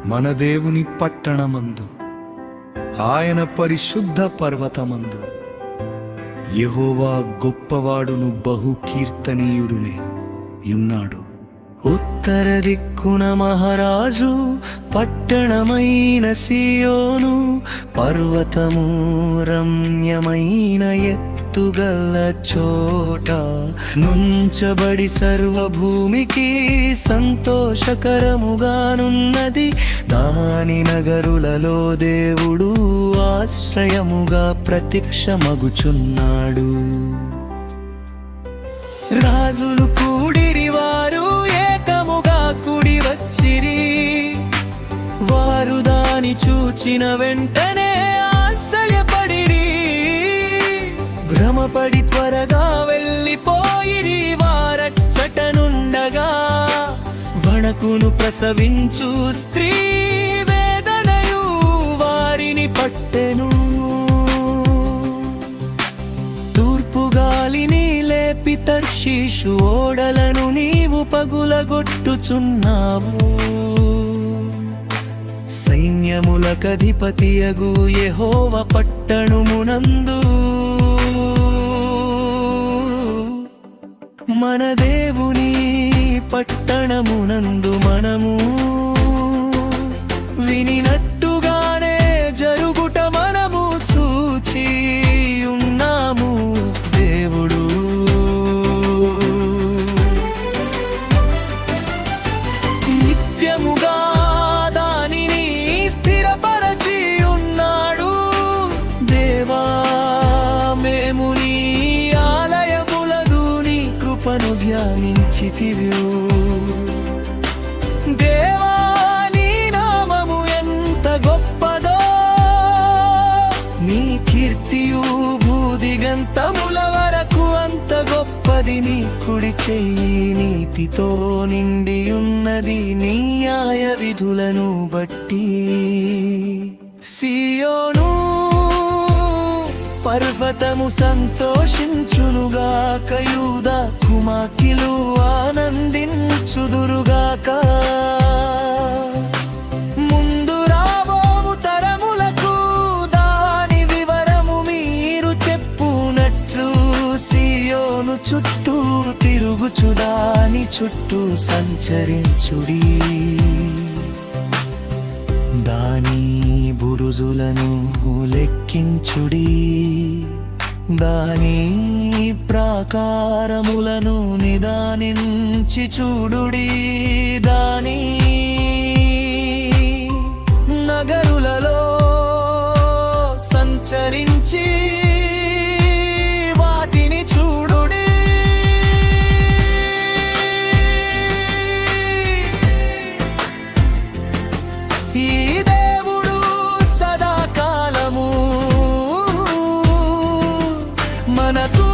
మన దేవుని పట్టణమందు ఆయన పరిశుద్ధ పర్వతమందు యెహోవా గొప్పవాడును బహు కీర్తనీయుడునే యున్నాడు. ఉత్తర దిక్కున మహారాజు పట్టణమైన సియోను పర్వతము రమ్యమైన ఎత్తుగల చోట నుంచబడి సర్వభూమికి సంతోషకరముగానున్నది. దాని నగరులలో దేవుడు ఆశ్రయముగా ప్రత్యక్షమగుచున్నాడు. రాజులు కూడిరి, వారు ఏకముగా కూడి వచ్చిరి. వారు దాని చూచిన వెంటనే ఆశ్చర్యపడిరి. భ్రమపడి త్వరగా వెళ్ళిపోయిరి. వారచ్చటనుండగా వణకును ప్రసవించు స్త్రీ వేదనయు వారిని పట్టెను. తూర్పు గాలిని లేపి తర్షీషు ఓడలను నీవు పగులగొట్టుచున్నావు. సైన్యములకధిపతియగు యెహోవా పట్టణమునందు మన దేవుని పట్టణమునందు మనము వినినట్టుగానే జరుగుట మనము చూచి ఉన్నాము. దేవుడు నిత్యముగా దానిని స్థిరపరచి ఉన్నాడు. దేవా, మేము నీ ఆలయములదు నీ కృపను ధ్యానించితివి. దేవా, నీ నామము ఎంత గొప్పదో, నీ కీర్తియు భూదిగంతముల వరకు అంత గొప్పది. నీ కుడి చెయ్యి నీతితో నిండి ఉన్నది, నీ న్యాయ విధులను బట్టి. సియోను పర్వతము సంతోషించునుగాక, యూదా కుమార్తెలు ఆనందించుదురుగాక. ముందు రాబోవు తరములకు దాని వివరము మీరు చెప్పునట్లు సియోను చుట్టూ తిరుగుచు దాని చుట్టూ సంచరించుడి. దాని బురుజులను లెక్కించుడి. దాని ప్రాకారములను నిదానించి చూడుడి. దాని నగరులలో సంచరించి వాటిని చూడుడి. ఈ దేవుడు సదాకాలము మనకు